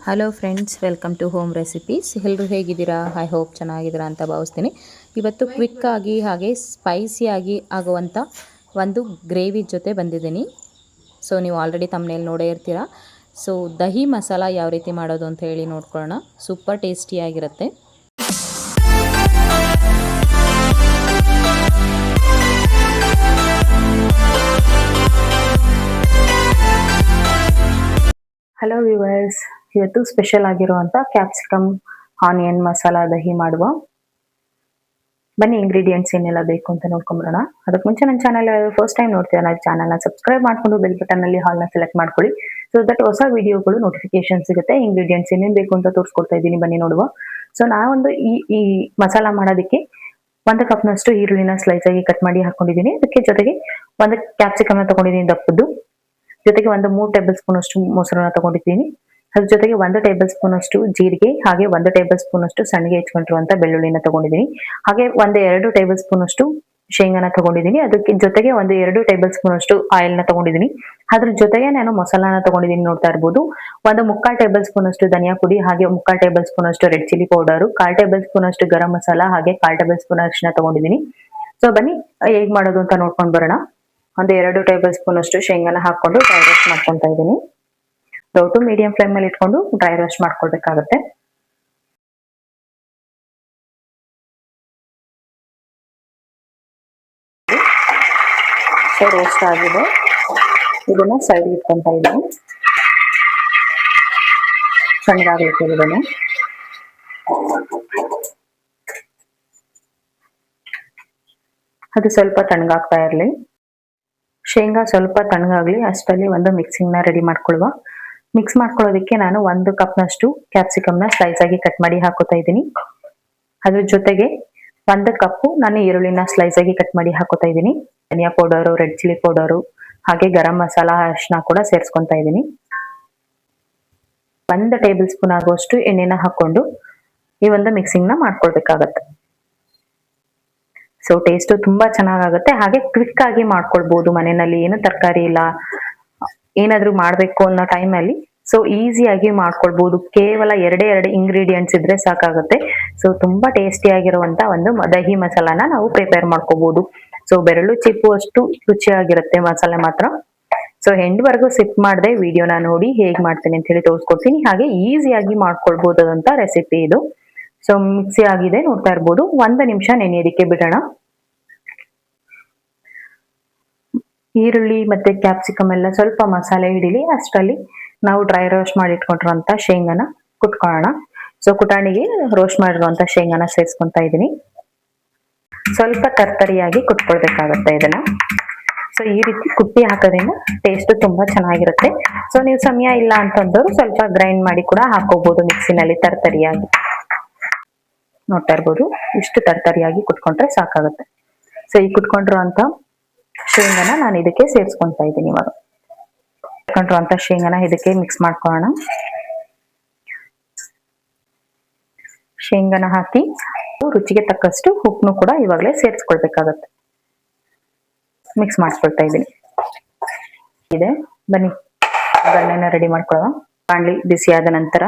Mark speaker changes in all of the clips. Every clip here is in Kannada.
Speaker 1: Hello friends, welcome to home recipes. ಎಲ್ಲರೂ ಹೇಗಿದ್ದೀರಾ? ಐ ಹೋಪ್ ಚೆನ್ನಾಗಿದ್ದೀರಾ ಅಂತ ಭಾವಿಸ್ತೀನಿ. ಇವತ್ತು ಕ್ವಿಕ್ಕಾಗಿ ಹಾಗೆ ಸ್ಪೈಸಿಯಾಗಿ ಆಗುವಂಥ ಒಂದು ಗ್ರೇವಿ ಜೊತೆ ಬಂದಿದ್ದೀನಿ. ಸೊ ನೀವು ಆಲ್ರೆಡಿ ತಮ್ಮನೇಲಿ ನೋಡೇ ಇರ್ತೀರಾ. ಸೊ ದಹಿ ಮಸಾಲ ಯಾವ ರೀತಿ ಮಾಡೋದು ಅಂತ ಹೇಳಿ ನೋಡ್ಕೊಳ್ಳೋಣ. ಸೂಪರ್ ಟೇಸ್ಟಿಯಾಗಿರುತ್ತೆ. ಹಲೋ ವ್ಯೂವರ್ಸ್, ಇವತ್ತು ಸ್ಪೆಷಲ್ ಆಗಿರುವಂಥ ಕ್ಯಾಪ್ಸಿಕಮ್ ಆನಿಯನ್ ಮಸಾಲ ದಹಿ ಮಾಡುವ. ಬನ್ನಿ ಇಂಗ್ರೀಡಿಯೆಂಟ್ಸ್ ಏನೆಲ್ಲ ಬೇಕು ಅಂತ ನೋಡ್ಕೊಂಬರೋಣ. ಅದಕ್ಕೆ ಮುಂಚೆ ನನ್ನ ಚಾನಲ್ ಫಸ್ಟ್ ಟೈಮ್ ನೋಡ್ತೀರಾ, ನನ್ನ ಚಾನಲ್ನ ಸಬ್ಸ್ಕ್ರೈಬ್ ಮಾಡ್ಕೊಂಡು ಬೆಲ್ ಬಟನ್ನಲ್ಲಿ ಹಾಲ್ನ ಸೆಲೆಕ್ಟ್ ಮಾಡ್ಕೊಳ್ಳಿ. ಸೊ ದಟ್ ಹೊಸ ವಿಡಿಯೋಗಳು ನೋಟಿಫಿಕೇಶನ್ ಸಿಗುತ್ತೆ. ಇಂಗ್ರೀಡಿಯೆಂಟ್ಸ್ ಏನೇನು ಬೇಕು ಅಂತ ತೋರಿಸ್ಕೊಡ್ತಾ ಇದ್ದೀನಿ, ಬನ್ನಿ ನೋಡುವ. ಸೊ ನಾವೊಂದು ಈ ಮಸಾಲ ಮಾಡೋದಕ್ಕೆ 1 ಕಪ್ನಷ್ಟು ಈರುಳ್ಳಿನ ಸ್ಲೈಸ್ ಆಗಿ ಕಟ್ ಮಾಡಿ ಹಾಕೊಂಡಿದ್ದೀನಿ. ಅದಕ್ಕೆ ಜೊತೆಗೆ 1 ಕ್ಯಾಪ್ಸಿಕಮ್ನ ತಗೊಂಡಿದ್ದೀನಿ ದಪ್ಪದ್ದು. ಜೊತೆಗೆ 3 ಟೇಬಲ್ ಸ್ಪೂನ್ ಅಷ್ಟು ಮೊಸರನ್ನ ತಗೊಂಡಿದ್ದೀನಿ. ಅದ್ರ ಜೊತೆಗೆ 1 ಟೇಬಲ್ ಸ್ಪೂನ್ ಅಷ್ಟು ಜೀರಿಗೆ, ಹಾಗೆ 1 ಟೇಬಲ್ ಸ್ಪೂನ್ ಅಷ್ಟು ಸಣ್ಣಗೆ ಹೆಚ್ಕೊಂಡಿರುವಂತ ಬೆಳ್ಳುಳ್ಳಿನ ತಗೊಂಡಿದ್ದೀನಿ. ಹಾಗೆ 2 ಟೇಬಲ್ ಸ್ಪೂನ್ ಅಷ್ಟು ಶೇಂಗಾನ ತಗೊಂಡಿದ್ದೀನಿ. ಅದಕ್ಕೆ ಜೊತೆಗೆ 2 ಟೇಬಲ್ ಸ್ಪೂನ್ ಅಷ್ಟು ಆಯಿಲ್ ನ ತಗೊಂಡಿದ್ದೀನಿ. ಅದ್ರ ಜೊತೆಗೆ ನಾನು ಮಸಾಲಾನ ತಗೊಂಡಿದ್ದೀನಿ, ನೋಡ್ತಾ ಇರ್ಬೋದು. 1 ಟೇಬಲ್ ಸ್ಪೂನ್ ಅಷ್ಟು ಧನಿಯಾ ಪುಡಿ, ಹಾಗೆ 1 ಟೇಬಲ್ ಸ್ಪೂನ್ ಅಷ್ಟು red chilli powder, 1 table spoon ಅಷ್ಟು ಗರಂ ಮಸಾಲ, ಹಾಗೆ 1 ಟೇಬಲ್ ಸ್ಪೂನ್ ಅರಿಶಿನ ತಗೊಂಡಿದ್ದೀನಿ. ಸೊ ಬನ್ನಿ ಹೇಗ್ ಮಾಡೋದು ಅಂತ ನೋಡ್ಕೊಂಡು ಬರೋಣ. 2 ಟೇಬಲ್ ಸ್ಪೂನ್ ಅಷ್ಟು ಶೇಂಗಾನ ಹಾಕೊಂಡು ಡ್ರೈ ರೋಸ್ಟ್ ಮಾಡ್ಕೊತಾ ಇದ್ದೀನಿ. ಲೋ ಟು ಮೀಡಿಯಂ ಫ್ಲೇಮ್ ಮೇಲೆ ಇಟ್ಕೊಂಡು ಡ್ರೈ ರೋಸ್ಟ್ ಮಾಡ್ಕೊಳ್ಬೇಕಾಗುತ್ತೆ. ಸೊ ರೋಸ್ಟ್ ಆಗಿದೆ, ಇದನ್ನ ಸೈಡ್ ಇಟ್ಕೊಂತ ಇದ್ದೀನಿ. ಸಣ್ಣದಾಗಲಿಕ್ಕೆ ಇದನ್ನು ಅದು ಸ್ವಲ್ಪ ತಣ್ಣಗಾಗ್ತಾ ಇರಲಿ. ಶೇಂಗಾ ಸ್ವಲ್ಪ ತಣ್ಣಗಾಗ್ಲಿ ಅಷ್ಟರಲ್ಲಿ ಒಂದು ಮಿಕ್ಸಿಂಗ್ ನ ರೆಡಿ ಮಾಡ್ಕೊಳ್ಳುವ. ಮಿಕ್ಸ್ ಮಾಡ್ಕೊಳ್ಳೋದಕ್ಕೆ ನಾನು 1 ಕಪ್ನಷ್ಟು ಕ್ಯಾಪ್ಸಿಕಮ್ನ ಸ್ಲೈಸ್ ಆಗಿ ಕಟ್ ಮಾಡಿ ಹಾಕೋತಾ ಇದ್ದೀನಿ. ಅದ್ರ ಜೊತೆಗೆ 1 ಕಪ್ ನಾನು ಈರುಳ್ಳಿನ ಸ್ಲೈಸ್ ಆಗಿ ಕಟ್ ಮಾಡಿ ಹಾಕೋತಾ ಇದ್ದೀನಿ. ಧನಿಯಾ ಪೌಡರು, ರೆಡ್ ಚಿಲ್ಲಿ ಪೌಡರು, ಹಾಗೆ ಗರಂ ಮಸಾಲ, ಅರಿಶಿನ ಕೂಡ ಸೇರಿಸ್ಕೊಂತಾ ಇದ್ದೀನಿ. 1 ಟೇಬಲ್ ಸ್ಪೂನ್ ಆಗುವಷ್ಟು ಎಣ್ಣೆನ ಹಾಕೊಂಡು ಈ ಒಂದು ಮಿಕ್ಸಿಂಗ್ ನ ಮಾಡ್ಕೊಳ್ಬೇಕಾಗತ್ತೆ. ಸೊ ಟೇಸ್ಟ್ ತುಂಬಾ ಚೆನ್ನಾಗಾಗುತ್ತೆ, ಹಾಗೆ ಕ್ವಿಕ್ ಆಗಿ ಮಾಡ್ಕೊಳ್ಬಹುದು. ಮನೆಯಲ್ಲಿ ಏನು ತರಕಾರಿ ಇಲ್ಲ, ಏನಾದ್ರೂ ಮಾಡ್ಬೇಕು ಅನ್ನೋ ಟೈಮ್ ಅಲ್ಲಿ ಸೊ ಈಸಿಯಾಗಿ ಮಾಡ್ಕೊಳ್ಬಹುದು. ಕೇವಲ 2 ಇಂಗ್ರೀಡಿಯೆಂಟ್ಸ್ ಇದ್ರೆ ಸಾಕಾಗುತ್ತೆ. ಸೊ ತುಂಬಾ ಟೇಸ್ಟಿ ಆಗಿರುವಂತ ಒಂದು ದಹಿ ಮಸಾಲಾನ ನಾವು ಪ್ರಿಪೇರ್ ಮಾಡ್ಕೋಬಹುದು. ಸೊ ಬೆರಳು ಚಿಪ್ಪುವಷ್ಟು ರುಚಿಯಾಗಿರುತ್ತೆ ಮಸಾಲೆ ಮಾತ್ರ. ಸೊ ಎಂಡ್ವರೆಗೂ ಸಿಪ್ ಮಾಡದೆ ವಿಡಿಯೋನ ನೋಡಿ ಹೇಗ್ ಮಾಡ್ತೀನಿ ಅಂತ ಹೇಳಿ ತೋರಿಸ್ಕೊಡ್ತೀನಿ. ಹಾಗೆ ಈಸಿಯಾಗಿ ಮಾಡ್ಕೊಳ್ಬಹುದಾದಂತ ರೆಸಿಪಿ ಇದು. ಸೊ ಮಿಕ್ಸಿ ಆಗಿದೆ, ನೋಡ್ತಾ ಇರ್ಬೋದು. 1 ನಿಮಿಷ ನೆನೆಯೋದಕ್ಕೆ ಬಿಡೋಣ. ಈರುಳ್ಳಿ ಮತ್ತೆ ಕ್ಯಾಪ್ಸಿಕಮ್ ಎಲ್ಲ ಸ್ವಲ್ಪ ಮಸಾಲೆ ಹಿಡಿಲಿ ಅಷ್ಟರಲ್ಲಿ ನಾವು ಡ್ರೈ ರೋಸ್ಟ್ ಮಾಡಿ ಇಟ್ಕೊಂಡಿರುವಂತ ಶೇಂಗಾನ ಕುಟ್ಕೊಳ್ಳೋಣ. ಸೊ ಕುಟಾಣಿಗೆ ರೋಸ್ಟ್ ಮಾಡಿರುವಂತ ಶೇಂಗಾನ ಸೇರಿಸ್ಕೊಂತಾ ಇದ್ದೀನಿ. ಸ್ವಲ್ಪ ತರ್ತರಿಯಾಗಿ ಕುಟ್ಕೊಳ್ಬೇಕಾಗತ್ತೆ ಇದನ್ನ. ಸೊ ಈ ರೀತಿ ಕುಟ್ಟಿ ಹಾಕೋದ್ರಿಂದ ಟೇಸ್ಟ್ ತುಂಬಾ ಚೆನ್ನಾಗಿರುತ್ತೆ. ಸೊ ನೀವು ಸಮಯ ಇಲ್ಲ ಅಂತಂದವರು ಸ್ವಲ್ಪ ಗ್ರೈಂಡ್ ಮಾಡಿ ಕೂಡ ಹಾಕೋಬಹುದು ಮಿಕ್ಸಿನಲ್ಲಿ ತರ್ತರಿಯಾಗಿ. ನೋಡ್ತಾ ಇರ್ಬೋದು, ಇಷ್ಟು ತರ್ತರಿಯಾಗಿ ಕುಟ್ಕೊಂಡ್ರೆ ಸಾಕಾಗುತ್ತೆ. ಸೊ ಈ ಕುಟ್ಕೊಂಡಿರುವಂತ ಶೇಂಗಾನ ನಾನು ಇದಕ್ಕೆ ಸೇರಿಸ್ಕೊಂತಾ ಇದ್ದೀನಿ. ಇವಾಗ ಕುಟ್ಕೊಂಡಿರುವಂತ ಶೇಂಗಾನ ಇದಕ್ಕೆ ಮಿಕ್ಸ್ ಮಾಡ್ಕೊಳ್ಳೋಣ. ಶೇಂಗಾನ ಹಾಕಿ ರುಚಿಗೆ ತಕ್ಕಷ್ಟು ಉಪ್ಪನ್ನು ಕೂಡ ಇವಾಗಲೇ ಸೇರಿಸ್ಕೊಳ್ಬೇಕಾಗತ್ತೆ. ಮಿಕ್ಸ್ ಮಾಡ್ಕೊಳ್ತಾ ಇದ್ದೀನಿ. ಬನ್ನಿ ಬೆಣ್ಣೆನ ರೆಡಿ ಮಾಡ್ಕೊಳ್ಳೋಣ. ಬಾಣಲಿ ಬಿಸಿ ಆದ ನಂತರ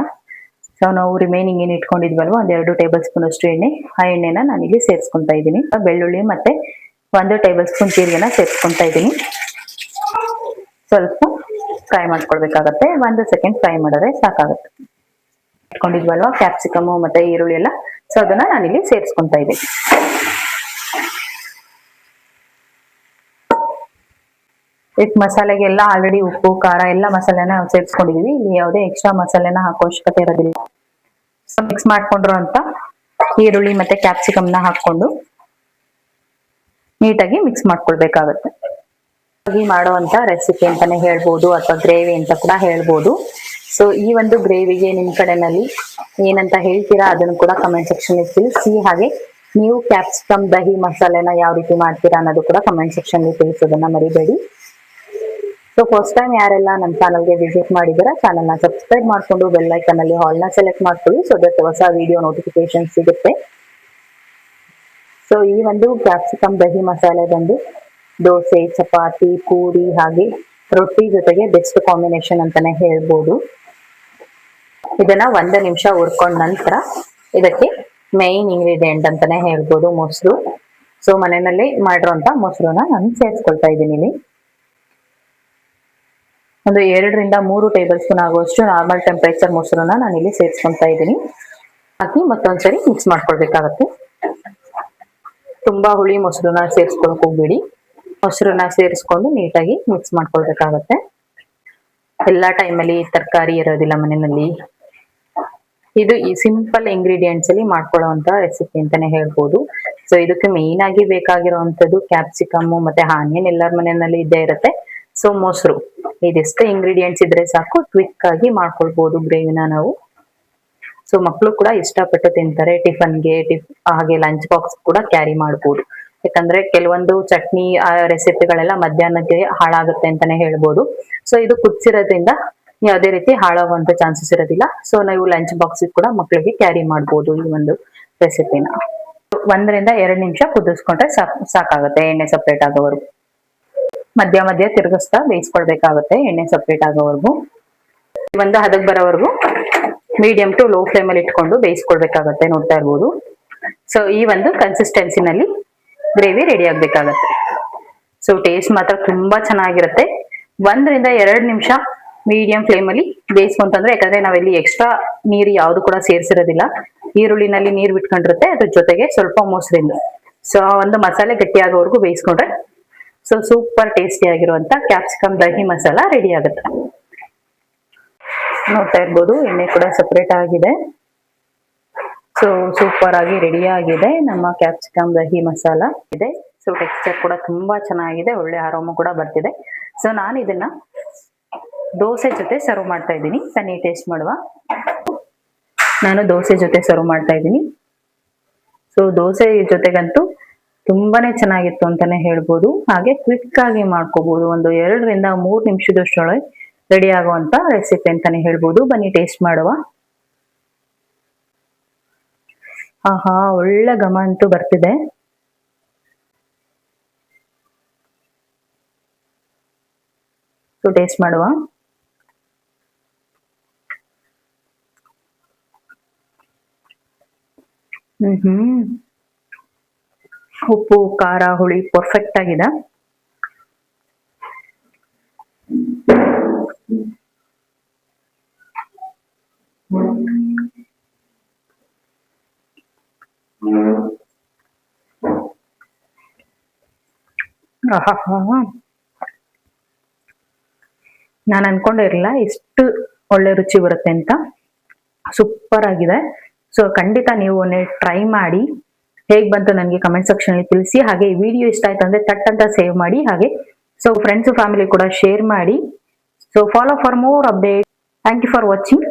Speaker 1: ಸೊ ನಾವು ರಿಮೈನಿಂಗ್ ಏನು ಇಟ್ಕೊಂಡಿದ್ವಲ್ವ 2 ಟೇಬಲ್ ಸ್ಪೂನ್ ಅಷ್ಟು ಎಣ್ಣೆ, ಆ ಎಣ್ಣೆನ ನಾನಿಲ್ಲಿ ಸೇರಿಸ್ಕೊಂತಾ ಇದ್ದೀನಿ. ಬೆಳ್ಳುಳ್ಳಿ ಮತ್ತೆ 1 ಟೇಬಲ್ ಸ್ಪೂನ್ ಜೀರಿಗೆನ ಸೇರಿಸ್ಕೊಂತಾ ಇದ್ದೀನಿ. ಸ್ವಲ್ಪ ಫ್ರೈ ಮಾಡ್ಕೊಳ್ಬೇಕಾಗತ್ತೆ. 1 ಸೆಕೆಂಡ್ ಫ್ರೈ ಮಾಡಿದ್ರೆ ಸಾಕಾಗುತ್ತೆ. ಇಟ್ಕೊಂಡಿದ್ವಲ್ವ ಕ್ಯಾಪ್ಸಿಕಮ್ ಮತ್ತೆ ಈರುಳ್ಳಿ ಎಲ್ಲ, ಸೊ ಅದನ್ನ ನಾನಿಲ್ಲಿ ಸೇರಿಸ್ಕೊಂತಾ ಇದ್ದೀನಿ. ಮಸಾಲೆಗೆಲ್ಲ ಆಲ್ರೆಡಿ ಉಪ್ಪು, ಖಾರ ಎಲ್ಲ ಮಸಾಲೆನ ಸೇರಿಸ್ಕೊಂಡಿದೀವಿ. ಇಲ್ಲಿ ಯಾವುದೇ ಎಕ್ಸ್ಟ್ರಾ ಮಸಾಲೆನ ಹಾಕೋ ಅವಶ್ಯಕತೆ ಇರೋದಿಲ್ಲ. ಸೊ ಮಿಕ್ಸ್ ಮಾಡ್ಕೊಂಡಿರೋ ಅಂತ ಈರುಳ್ಳಿ ಮತ್ತೆ ಕ್ಯಾಪ್ಸಿಕಮ್ನ ಹಾಕೊಂಡು ನೀಟಾಗಿ ಮಿಕ್ಸ್ ಮಾಡ್ಕೊಳ್ಬೇಕಾಗತ್ತೆ. ಮಾಡುವಂತ ರೆಸಿಪಿ ಅಂತಾನೆ ಹೇಳ್ಬೋದು, ಅಥವಾ ಗ್ರೇವಿ ಅಂತ ಕೂಡ ಹೇಳ್ಬೋದು. ಸೊ ಈ ಒಂದು ಗ್ರೇವಿಗೆ ನಿಮ್ ಕಡೆನಲ್ಲಿ ಏನಂತ ಹೇಳ್ತೀರಾ ಅದನ್ನು ಕೂಡ ಕಮೆಂಟ್ ಸೆಕ್ಷನ್ ತಿಳಿಸಿ. ಹಾಗೆ ನೀವು ಕ್ಯಾಪ್ಸಿಕಮ್ ದಹಿ ಮಸಾಲೆನ ಯಾವ ರೀತಿ ಮಾಡ್ತೀರಾ ಅನ್ನೋದು ಕೂಡ ಕಮೆಂಟ್ ಸೆಕ್ಷನ್ ತಿಳಿಸೋದನ್ನ ಮರಿಬೇಡಿ. ಸೊ ಫಸ್ಟ್ ಟೈಮ್ ಯಾರೆಲ್ಲ ನನ್ನ ಚಾನಲ್ಗೆ ವಿಸಿಟ್ ಮಾಡಿದಾರ ಚಾನಲ್ನ ಸಬ್ಸ್ಕ್ರೈಬ್ ಮಾಡ್ಕೊಂಡು ಬೆಲ್ ಐಕನ್ ಅಲ್ಲಿ ಹಾಲ್ನ ಸೆಲೆಕ್ಟ್ ಮಾಡ್ಕೊಳ್ಳಿ. ಸೊ ದಟ್ ಹೊಸ ವಿಡಿಯೋ ನೋಟಿಫಿಕೇಶನ್ ಸಿಗುತ್ತೆ. ಸೊ ಈ ಒಂದು ಕ್ಯಾಪ್ಸಿಕಮ್ ದಹಿ ಮಸಾಲೆ ಬಂದು ದೋಸೆ, ಚಪಾತಿ, ಪೂರಿ ಹಾಗೆ ರೊಟ್ಟಿ ಜೊತೆಗೆ ಬೆಸ್ಟ್ ಕಾಂಬಿನೇಷನ್ ಅಂತಾನೆ ಹೇಳ್ಬೋದು. ಇದನ್ನ 1 ನಿಮಿಷ ಹುರ್ಕೊಂಡ ನಂತರ ಇದಕ್ಕೆ ಮೈನ್ ಇಂಗ್ರೀಡಿಯೆಂಟ್ ಅಂತಾನೆ ಹೇಳ್ಬೋದು ಮೊಸರು. ಸೊ ಮನೆಯಲ್ಲಿ ಮಾಡಿರುವಂತ ಮೊಸರನ್ನ ನಾನು ಸೇರಿಸ್ಕೊಳ್ತಾ ಇದ್ದೀನಿ ಇಲ್ಲಿ. ಒಂದು 2 ರಿಂದ 3 ಟೇಬಲ್ ಸ್ಪೂನ್ ಆಗುವಷ್ಟು ನಾರ್ಮಲ್ ಟೆಂಪರೇಚರ್ ಮೊಸರನ್ನ ನಾನು ಇಲ್ಲಿ ಸೇರಿಸ್ಕೊಳ್ತಾ ಇದ್ದೀನಿ. ಹಾಕಿ ಮತ್ತೊಂದ್ಸರಿ ಮಿಕ್ಸ್ ಮಾಡ್ಕೊಳ್ಬೇಕಾಗತ್ತೆ. ತುಂಬಾ ಹುಳಿ ಮೊಸರನ್ನ ಸೇರಿಸ್ಕೊಳಕ್ ಹೋಗ್ಬೇಡಿ. ಮೊಸರನ್ನ ಸೇರಿಸ್ಕೊಂಡು ನೀಟಾಗಿ ಮಿಕ್ಸ್ ಮಾಡ್ಕೊಳ್ಬೇಕಾಗತ್ತೆ. ಎಲ್ಲಾ ಟೈಮಲ್ಲಿ ತರಕಾರಿ ಇರೋದಿಲ್ಲ ಮನೆಯಲ್ಲಿ. ಇದು ಈ ಸಿಂಪಲ್ ಇಂಗ್ರೀಡಿಯೆಂಟ್ಸ್ ಅಲ್ಲಿ ಮಾಡ್ಕೊಳ್ಳುವಂತ ರೆಸಿಪಿ ಅಂತಾನೆ ಹೇಳ್ಬೋದು. ಸೊ ಇದಕ್ಕೆ ಮೇನ್ ಆಗಿ ಬೇಕಾಗಿರುವಂತದ್ದು ಕ್ಯಾಪ್ಸಿಕಮ್ ಮತ್ತೆ ಆನಿಯನ್ ಎಲ್ಲರ ಮನೆಯಲ್ಲಿ ಇದ್ದೇ ಇರುತ್ತೆ. ಸೊ ಮೊಸರು ಇದಿಷ್ಟು ಇಂಗ್ರೀಡಿಯೆಂಟ್ಸ್ ಇದ್ರೆ ಸಾಕು, ಕ್ವಿಕ್ ಆಗಿ ಮಾಡ್ಕೊಳ್ಬಹುದು ಗ್ರೇವಿನ ನಾವು. ಸೊ ಮಕ್ಕಳು ಕೂಡ ಇಷ್ಟಪಟ್ಟು ತಿಂತಾರೆ. ಟಿಫನ್ಗೆ ಹಾಗೆ ಲಂಚ್ ಬಾಕ್ಸ್ ಕೂಡ ಕ್ಯಾರಿ ಮಾಡ್ಬೋದು. ಯಾಕಂದ್ರೆ ಕೆಲವೊಂದು ಚಟ್ನಿ ರೆಸಿಪಿಗಳೆಲ್ಲ ಮಧ್ಯಾಹ್ನಕ್ಕೆ ಹಾಳಾಗುತ್ತೆ ಅಂತಾನೆ ಹೇಳ್ಬೋದು. ಸೊ ಇದು ಕುದಿಸಿರೋದ್ರಿಂದ ಯಾವುದೇ ರೀತಿ ಹಾಳಾಗುವಂತ ಚಾನ್ಸಸ್ ಇರೋದಿಲ್ಲ. ಸೊ ನಾವು ಲಂಚ್ ಬಾಕ್ಸ್ ಕೂಡ ಮಕ್ಕಳಿಗೆ ಕ್ಯಾರಿ ಮಾಡ್ಬೋದು ಈ ಒಂದು ರೆಸಿಪಿನ. 1 ರಿಂದ 2 ನಿಮಿಷ ಕುದಿಸ್ಕೊಂಡ್ರೆ ಸಾಕಾಗುತ್ತೆ ಎಣ್ಣೆ ಸಪ್ರೇಟ್ ಆಗೋವರೆಗೂ. ಮಧ್ಯ ಮಧ್ಯ ತಿರುಗಿಸ್ತಾ ಬೇಯಿಸ್ಕೊಳ್ಬೇಕಾಗುತ್ತೆ ಎಣ್ಣೆ ಸಪ್ರೇಟ್ ಆಗೋವರೆಗೂ. ಒಂದು ಹದಕ್ಕೆ ಬರೋವರೆಗೂ ಮೀಡಿಯಂ ಟು ಲೋ ಫ್ಲೇಮ್ ಅಲ್ಲಿ ಇಟ್ಕೊಂಡು ಬೇಯಿಸ್ಕೊಳ್ಬೇಕಾಗತ್ತೆ, ನೋಡ್ತಾ ಇರ್ಬೋದು. ಸೊ ಈ ಒಂದು ಕನ್ಸಿಸ್ಟೆನ್ಸಿನಲ್ಲಿ ಗ್ರೇವಿ ರೆಡಿ ಆಗ್ಬೇಕಾಗತ್ತೆ. ಸೊ ಟೇಸ್ಟ್ ಮಾತ್ರ ತುಂಬಾ ಚೆನ್ನಾಗಿರುತ್ತೆ. 1 ರಿಂದ 2 ನಿಮಿಷ ಮೀಡಿಯಂ ಫ್ಲೇಮ್ ಅಲ್ಲಿ ಬೇಯಿಸ್ಕೊಂತಂದ್ರೆ, ಯಾಕಂದ್ರೆ ನಾವಿಲ್ಲಿ ಎಕ್ಸ್ಟ್ರಾ ನೀರು ಯಾವ್ದು ಕೂಡ ಸೇರಿಸಿರೋದಿಲ್ಲ. ಈರುಳ್ಳಿನಲ್ಲಿ ನೀರು ಬಿಟ್ಕೊಂಡಿರುತ್ತೆ, ಅದ್ರ ಜೊತೆಗೆ ಸ್ವಲ್ಪ ಮೊಸರಿಂದ. ಸೊ ಒಂದು ಮಸಾಲೆ ಗಟ್ಟಿ ಆಗೋವರೆಗೂ ಬೇಯಿಸ್ಕೊಂಡ್ರೆ ಸೊ ಸೂಪರ್ ಟೇಸ್ಟಿ ಆಗಿರುವಂತ ಕ್ಯಾಪ್ಸಿಕಮ್ ದಹಿ ಮಸಾಲ ರೆಡಿ ಆಗುತ್ತೆ. ನೋಡ್ತಾ ಇರ್ಬೋದು ಎಣ್ಣೆ ಕೂಡ ಸಪರೇಟ್ ಆಗಿದೆ. ಸೊ ಸೂಪರ್ ಆಗಿ ರೆಡಿ ಆಗಿದೆ ನಮ್ಮ ಕ್ಯಾಪ್ಸಿಕಮ್ ದಹಿ ಮಸಾಲ ಇದೆ. ಸೊ ಟೆಕ್ಸ್ಚರ್ ಕೂಡ ತುಂಬಾ ಚೆನ್ನಾಗಿದೆ, ಒಳ್ಳೆ ಆರೋಮ ಕೂಡ ಬರ್ತಿದೆ. ಸೊ ನಾನು ಇದನ್ನ ದೋಸೆ ಜೊತೆ ಸರ್ವ್ ಮಾಡ್ತಾ ಇದ್ದೀನಿ. ಬನ್ನಿ ಟೇಸ್ಟ್ ಮಾಡುವ. ನಾನು ದೋಸೆ ಜೊತೆ ಸರ್ವ್ ಮಾಡ್ತಾ ಇದ್ದೀನಿ. ಸೊ ದೋಸೆ ಜೊತೆಗಂತೂ ತುಂಬಾನೇ ಚೆನ್ನಾಗಿತ್ತು ಅಂತಾನೆ ಹೇಳ್ಬೋದು. ಹಾಗೆ ಕ್ವಿಕ್ ಆಗಿ ಮಾಡ್ಕೋಬಹುದು. ಒಂದು 2 ರಿಂದ 3 ನಿಮಿಷದಷ್ಟೊಳಗೆ ರೆಡಿ ಆಗುವಂತ ರೆಸಿಪಿ ಅಂತಾನೆ ಹೇಳ್ಬೋದು. ಬನ್ನಿ ಟೇಸ್ಟ್ ಮಾಡುವ. ಆಹಾ, ಒಳ್ಳೆ ಘಮ ಅಂತೂ ಬರ್ತಿದೆ. ಸೊ ಟೇಸ್ಟ್ ಮಾಡುವ. ಉಪ್ಪು ಖಾರ ಹುಳಿ ಪರ್ಫೆಕ್ಟ್ ಆಗಿದೆ. ನಾನು ಅನ್ಕೊಂಡಿರಲಿಲ್ಲ ಇಷ್ಟು ಒಳ್ಳೆ ರುಚಿ ಬರುತ್ತೆ ಅಂತ. ಸೂಪರ್ ಆಗಿದೆ. ಸೊ ಖಂಡಿತ ನೀವು ಟ್ರೈ ಮಾಡಿ, ಹೇಗ್ ಬಂತು ನನಗೆ ಕಮೆಂಟ್ ಸೆಕ್ಷನ್ ಅಲ್ಲಿ ತಿಳಿಸಿ. ಹಾಗೆ ಈ ವಿಡಿಯೋ ಇಷ್ಟ ಆಯ್ತು ಅಂದ್ರೆ ತಟ್ ಅಂತ ಸೇವ್ ಮಾಡಿ. ಹಾಗೆ ಸೊ ಫ್ರೆಂಡ್ಸ್ ಫ್ಯಾಮಿಲಿ ಕೂಡ ಶೇರ್ ಮಾಡಿ. So follow for more update. Thank you for watching.